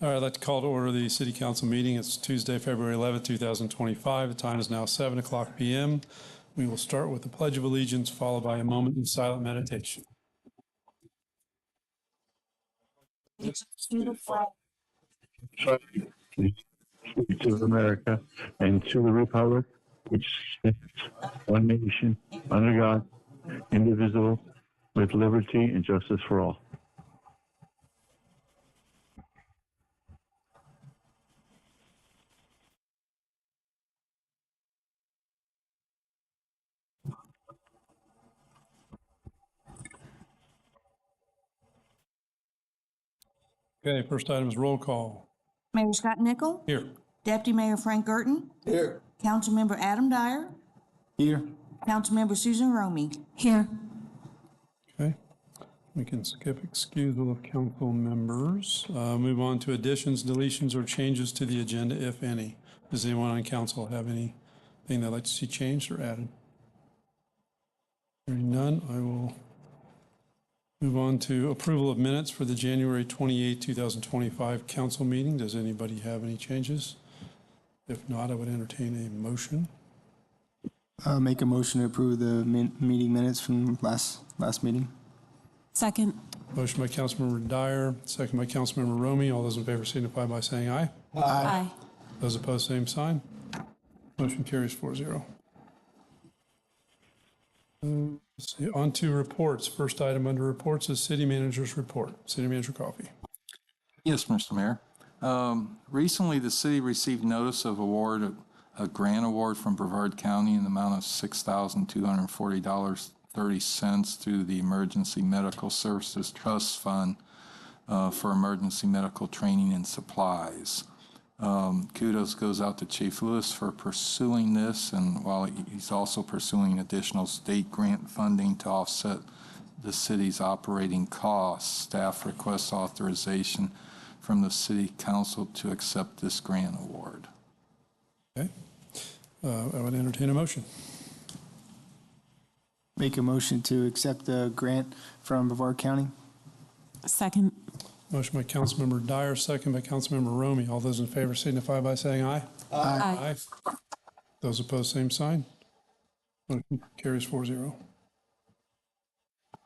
All right, I'd like to call to order the City Council meeting. It's Tuesday, February 11th, 2025. The time is now 7 o'clock p.m. We will start with the Pledge of Allegiance, followed by a moment of silent meditation. States of America and to the republic which stands one nation under God, indivisible, with liberty and justice for all. Okay, first item is roll call. Mayor Scott Nickel. Here. Deputy Mayor Frank Gerton. Here. Councilmember Adam Dyer. Here. Councilmember Susan Romey. Here. Okay. We can skip excusal of council members. Move on to additions, deletions, or changes to the agenda, if any. Does anyone on council have anything they'd like to see changed or added? Hearing none, I will move on to approval of minutes for the January 28, 2025 council meeting. Does anybody have any changes? If not, I would entertain a motion. Make a motion to approve the meeting minutes from last meeting. Second. Motion by Councilmember Dyer, second by Councilmember Romey. All those in favor signify by saying aye. Aye. Those opposed, same sign. Motion carries 4-0. Let's see, on to reports. First item under reports is City Manager's report. City Manager Coffey. Yes, Mr. Mayor. Recently, the city received notice of award, a grant award from Brevard County in the amount of $6,240.30 through the Emergency Medical Services Trust Fund for emergency medical training and supplies. Kudos goes out to Chief Lewis for pursuing this, and while he's also pursuing additional state grant funding to offset the city's operating costs, staff requests authorization from the City Council to accept this grant award. Okay. I would entertain a motion. Make a motion to accept the grant from Brevard County. Second. Motion by Councilmember Dyer, second by Councilmember Romey. All those in favor signify by saying aye. Aye. Those opposed, same sign. Motion carries 4-0.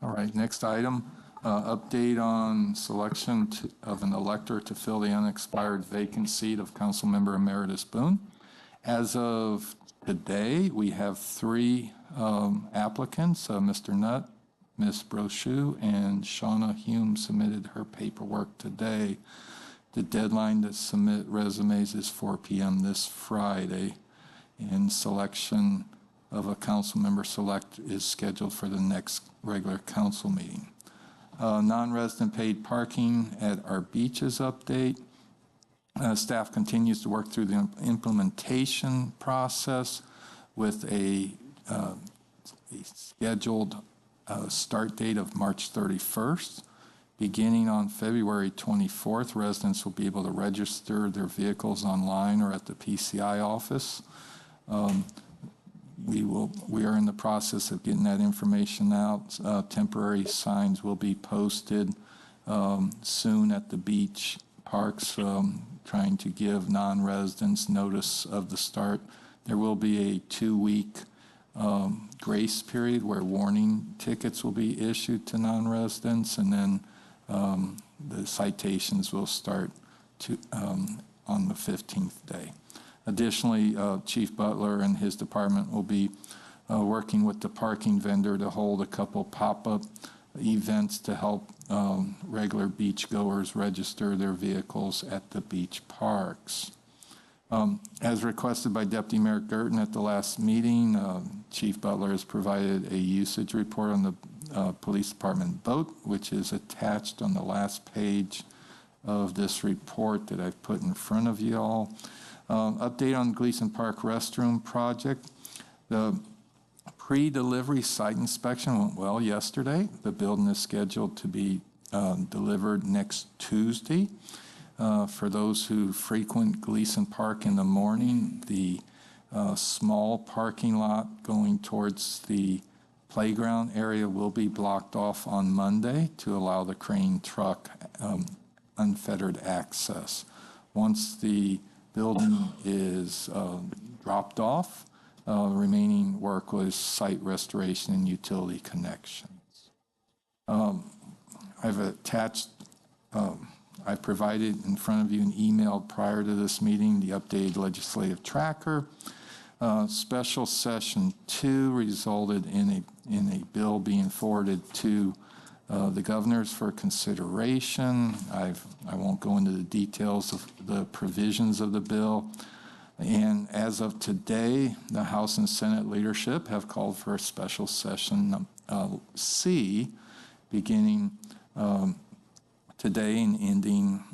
All right, next item, update on selection of an elector to fill the unexpired vacant seat of Councilmember Emeritus Boone. As of today, we have 3 applicants, Mr. Nutt, Ms. Brochu, and Shauna Hume submitted her paperwork today. The deadline to submit resumes is 4 p.m. this Friday, and selection of a council member select is scheduled for the next regular council meeting. Non-resident paid parking at our beaches update. Staff continues to work through the implementation process with a scheduled start date of March 31st. Beginning on February 24th, residents will be able to register their vehicles online or at the PCI office. We are in the process of getting that information out. Temporary signs will be posted soon at the beach parks, trying to give non-residents notice of the start. There will be a 2-week grace period where warning tickets will be issued to non-residents, and then the citations will start on the 15th day. Additionally, Chief Butler and his department will be working with the parking vendor to hold a couple pop-up events to help regular beachgoers register their vehicles at the beach parks. As requested by Deputy Mayor Gerton at the last meeting, Chief Butler has provided a usage report on the police department boat, which is attached on the last page of this report that I've put in front of you all. Update on Gleason Park restroom project. The pre-delivery site inspection went well yesterday. The building is scheduled to be delivered next Tuesday. For those who frequent Gleason Park in the morning, the small parking lot going towards the playground area will be blocked off on Monday to allow the crane truck unfettered access. Once the building is dropped off, remaining work was site restoration and utility connections. I've attached, I provided in front of you an email prior to this meeting, the updated legislative tracker. Special session 2 resulted in a bill being forwarded to the governors for consideration. I won't go into the details of the provisions of the bill. And as of today, the House and Senate leadership have called for a special session C, beginning today and ending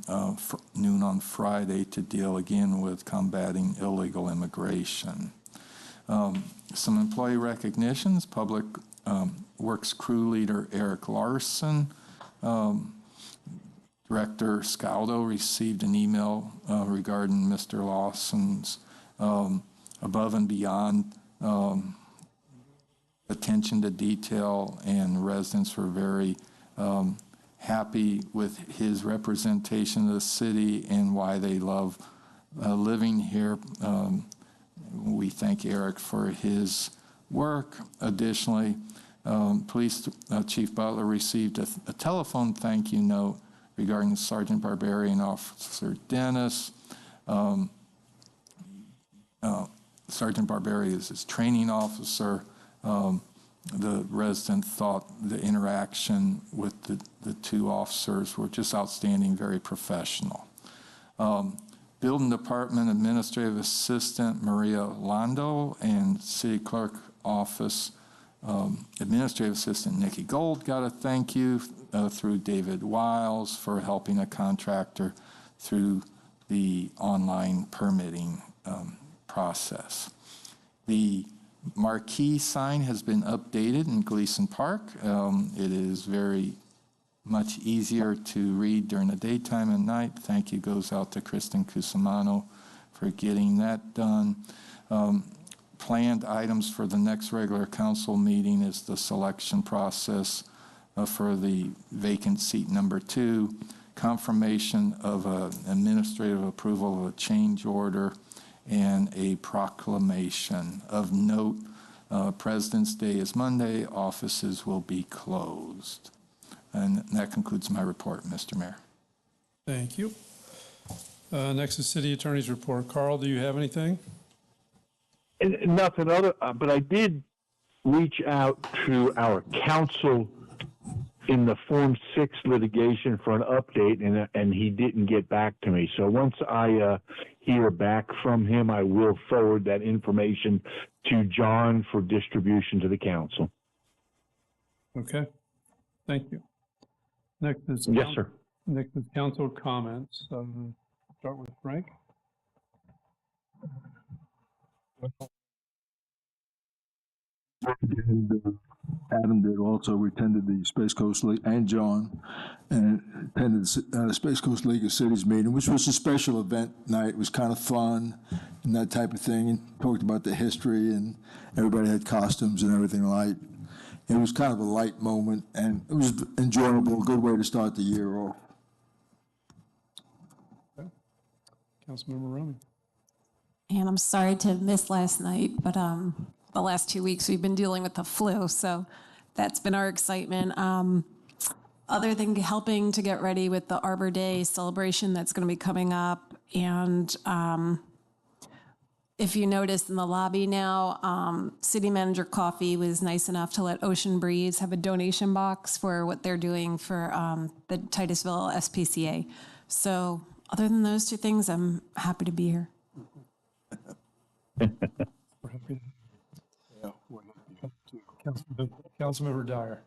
noon on Friday, to deal again with combating illegal immigration. Some employee recognitions: Public Works Crew Leader Eric Larson. Director Scaldo received an email regarding Mr. Lawson's above and beyond attention to detail, and residents were very happy with his representation of the city and why they love living here. We thank Eric for his work. Additionally, Police Chief Butler received a telephone thank you note regarding Sergeant Barberi and Officer Dennis. Sergeant Barberi is his training officer. The resident thought the interaction with the two officers were just outstanding, very professional. Building Department Administrative Assistant Maria Lando and City Clerk Office Administrative Assistant Nikki Gold got a thank you through David Wiles for helping a contractor through the online permitting process. The marquee sign has been updated in Gleason Park. It is very much easier to read during the daytime and night. Thank you goes out to Kristen Cusimano for getting that done. Planned items for the next regular council meeting is the selection process for the vacant seat number 2, confirmation of an administrative approval of a change order, and a proclamation. Of note, President's Day is Monday, offices will be closed. And that concludes my report, Mr. Mayor. Thank you. Next is City Attorney's report. Carl, do you have anything? Nothing other, but I did reach out to our counsel in the Form 6 litigation for an update, and he didn't get back to me. So once I hear back from him, I will forward that information to John for distribution to the council. Okay. Thank you. Next is Yes, sir. Next is council comments. Start with Frank. And Adam did also. We attended the Space Coast League, and John, and attended the Space Coast League of Cities meeting, which was a special event night. It was kind of fun and that type of thing, and talked about the history, and everybody had costumes and everything light. It was kind of a light moment, and it was enjoyable, a good way to start the year off. Okay. Councilmember Roman. And I'm sorry to miss last night, but the last 2 weeks we've been dealing with the flu, so that's been our excitement. Other than helping to get ready with the Arbor Day celebration that's going to be coming up, and if you notice in the lobby now, City Manager Coffee was nice enough to let Ocean Breeze have a donation box for what they're doing for the Titusville SPCA. So other than those 2 things, I'm happy to be here. We're happy. Yeah, we're happy. Councilmember Dyer.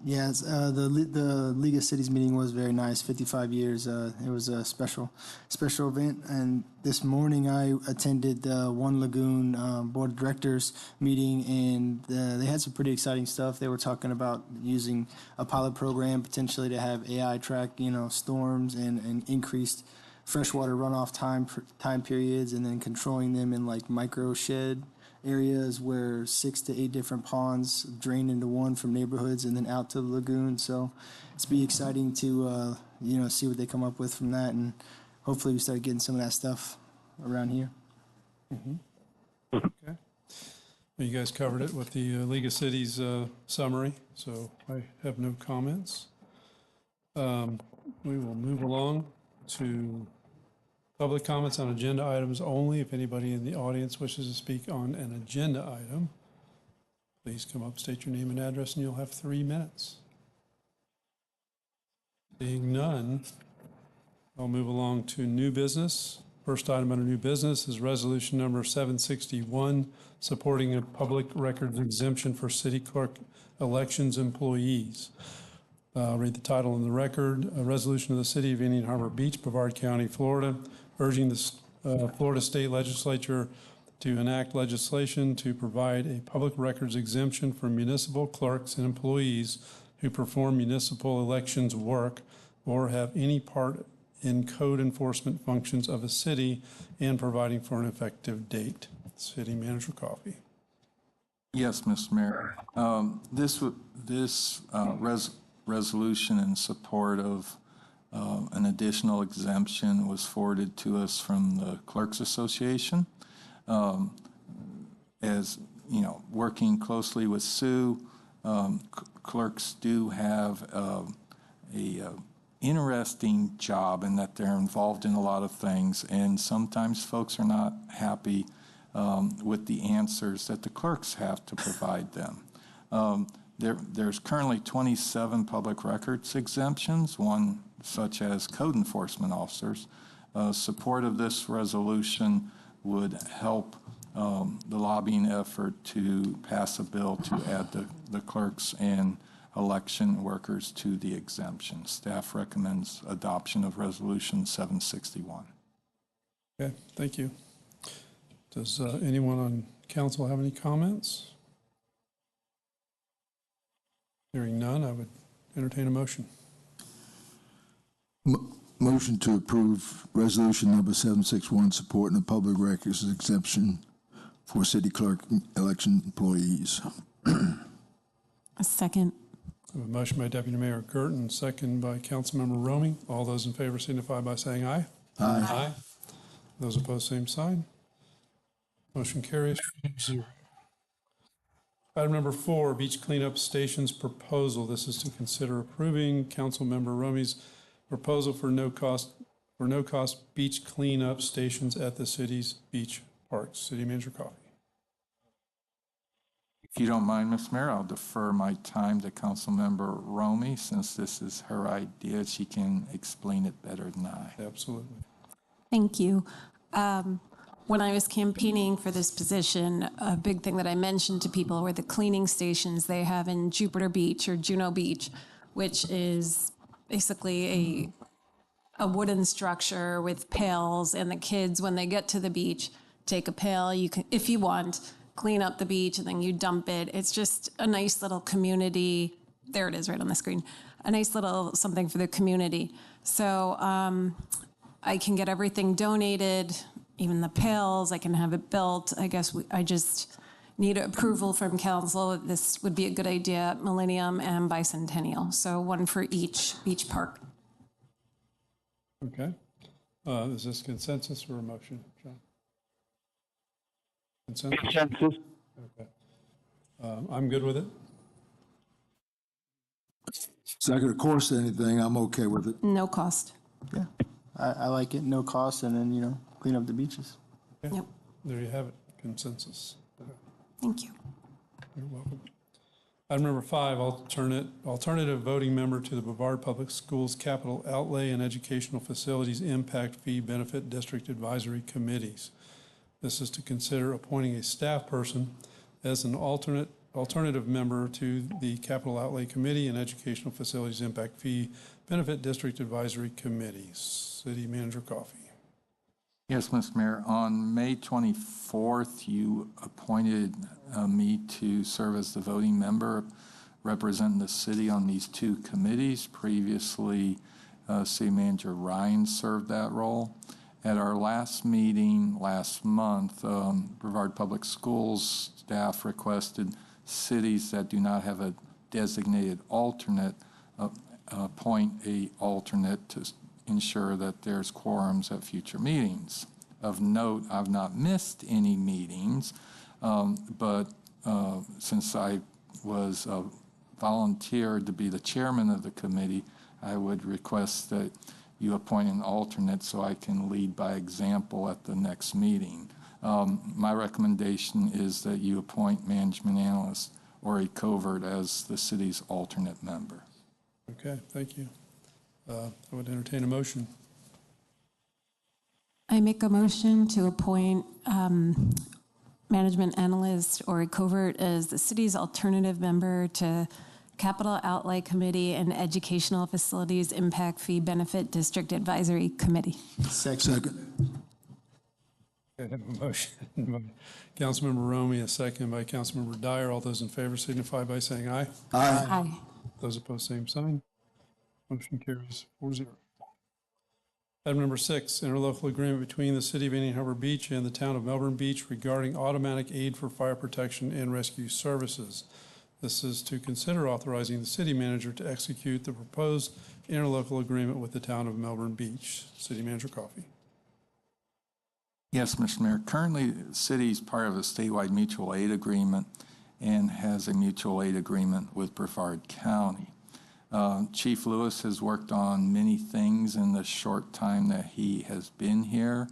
Yes, the League of Cities meeting was very nice. 55 years. It was a special event. And this morning I attended the One Lagoon Board of Directors meeting, and they had some pretty exciting stuff. They were talking about using a pilot program potentially to have AI track, storms and increased freshwater runoff time periods, and then controlling them in like micro shed areas where 6 to 8 different ponds drain into one from neighborhoods and then out to the lagoon. So it's be exciting to see what they come up with from that, and hopefully we start getting some of that stuff around here. Okay. You guys covered it with the League of Cities summary, so I have no comments. We will move along to public comments on agenda items only. If anybody in the audience wishes to speak on an agenda item, please come up, state your name and address, and you'll have 3 minutes. Being none, I'll move along to new business. First item under new business is resolution number 761, supporting a public records exemption for city clerk elections employees. Read the title in the record. A resolution of the City of Indian Harbor Beach, Brevard County, Florida, urging the Florida State Legislature to enact legislation to provide a public records exemption for municipal clerks and employees who perform municipal elections work or have any part in code enforcement functions of a city and providing for an effective date. City Manager Coffey. Yes, Mr. Mayor. This resolution in support of an additional exemption was forwarded to us from the Clerks Association. As you know, working closely with Sue, clerks do have a interesting job in that they're involved in a lot of things, and sometimes folks are not happy with the answers that the clerks have to provide them. There's currently 27 public records exemptions, one such as code enforcement officers. Support of this resolution would help the lobbying effort to pass a bill to add the clerks and election workers to the exemption. Staff recommends adoption of Resolution 761. Okay, thank you. Does anyone on council have any comments? Hearing none, I would entertain a motion. Motion to approve resolution number 761, supporting the public records exemption for city clerk election employees. A second. A motion by Deputy Mayor Gerton, second by Councilmember Romy. All those in favor signify by saying aye. Aye. Aye. Those opposed, same sign. Motion carries 5-0. Item number 4, beach cleanup stations proposal. This is to consider approving Councilmember Romy's proposal for no cost beach cleanup stations at the city's beach parks. City Manager Coffey. If you don't mind, Ms. Mayor, I'll defer my time to Councilmember Romy. Since this is her idea, she can explain it better than I. Absolutely. Thank you. When I was campaigning for this position, a big thing that I mentioned to people were the cleaning stations they have in Jupiter Beach or Juno Beach, which is basically a wooden structure with pails, and the kids, when they get to the beach, take a pail, you can, if you want, clean up the beach, and then you dump it. It's just a nice little community. There it is right on the screen. A nice little something for the community. So I can get everything donated, even the pails, I can have it built. I guess I just need approval from council. This would be a good idea at Millennium and Bicentennial. So one for each beach park. Okay. Is this consensus or a motion, John? Consensus? Consensus? Okay. I'm good with it. It's not going to cost anything. I'm okay with it. No cost. Yeah, I like it. No cost, and then clean up the beaches. Okay. Yep. There you have it. Consensus. Thank you. You're welcome. Item number 5, alternative voting member to the Brevard Public Schools Capital Outlay and Educational Facilities Impact Fee Benefit District Advisory Committees. This is to consider appointing a staff person as an alternative member to the Capital Outlay Committee and Educational Facilities Impact Fee Benefit District Advisory Committees. City Manager Coffey. Yes, Mr. Mayor. On May 24th, you appointed me to serve as the voting member representing the city on these 2 committees. Previously, City Manager Ryan served that role. At our last meeting last month, Brevard Public Schools staff requested cities that do not have a designated alternate appoint a alternate to ensure that there's quorums at future meetings. Of note, I've not missed any meetings, but since I was volunteered to be the chairman of the committee, I would request that you appoint an alternate so I can lead by example at the next meeting. My recommendation is that you appoint management analyst Ori Covert as the city's alternate member. Okay, thank you. I would entertain a motion. I make a motion to appoint management analyst Ori Covert as the city's alternative member to Capital Outlay Committee and Educational Facilities Impact Fee Benefit District Advisory Committee. Second. Okay, I have a motion by Councilmember Romey, a second by Councilmember Dyer. All those in favor signify by saying aye. Aye. Those opposed, same sign. Motion carries 4-0. Item number 6, interlocal agreement between the City of Indian Harbor Beach and the Town of Melbourne Beach regarding automatic aid for fire protection and rescue services. This is to consider authorizing the city manager to execute the proposed interlocal agreement with the Town of Melbourne Beach. City Manager Coffey. Yes, Mr. Mayor. Currently, the city is part of a statewide mutual aid agreement and has a mutual aid agreement with Brevard County. Chief Lewis has worked on many things in the short time that he has been here.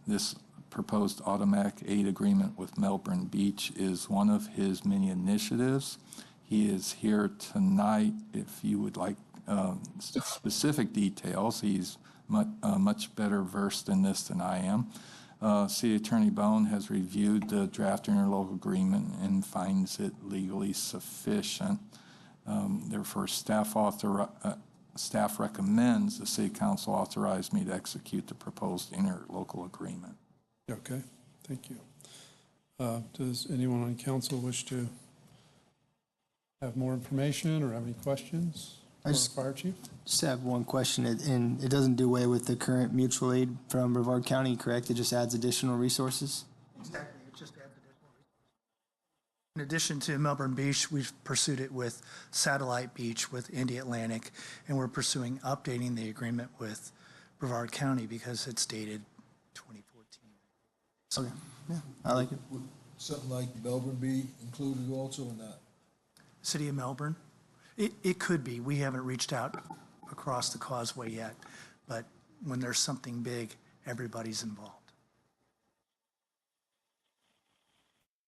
This proposed automatic aid agreement with Melbourne Beach is one of his many initiatives. He is here tonight if you would like specific details. He's much better versed in this than I am. City Attorney Bone has reviewed the draft interlocal agreement and finds it legally sufficient. Therefore, staff recommends the City Council authorize me to execute the proposed interlocal agreement. Okay, thank you. Does anyone on council wish to have more information or have any questions for the fire chief? Just have one question, and it doesn't do away with the current mutual aid from Brevard County, correct? It just adds additional resources? Exactly, it just adds additional resources. In addition to Melbourne Beach, we've pursued it with Satellite Beach, with Indy Atlantic, and we're pursuing updating the agreement with Brevard County because it's dated 2014. Okay, yeah, I like it. Would something like Melbourne be included also or not? City of Melbourne? It could be. We haven't reached out across the causeway yet, but when there's something big, everybody's involved.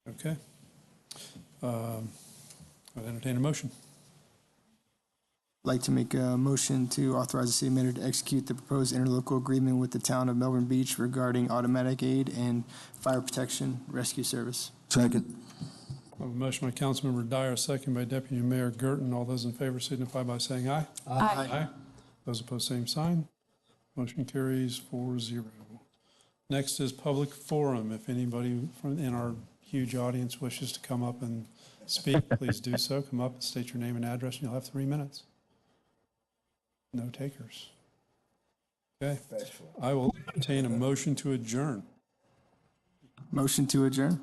Okay. I'd entertain a motion. I'd like to make a motion to authorize the city manager to execute the proposed interlocal agreement with the Town of Melbourne Beach regarding automatic aid and fire protection rescue service. Second. I have a motion by Councilmember Dyer, second by Deputy Mayor Gerton. All those in favor signify by saying aye. Aye. Those opposed, same sign. Motion carries 4-0. Next is public forum. If anybody in our huge audience wishes to come up and speak, please do so. Come up and state your name and address, and you'll have 3 minutes. No takers. Okay. I will entertain a motion to adjourn. Motion to adjourn?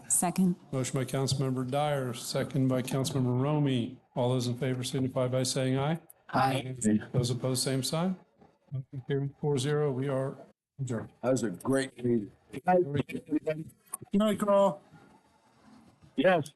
Second. Motion by Councilmember Dyer, second by Councilmember Romey. All those in favor signify by saying aye. Aye. Those opposed, same sign. Motion carried 4-0. We are adjourned. That was a great meeting. Good night, Carl. Yes.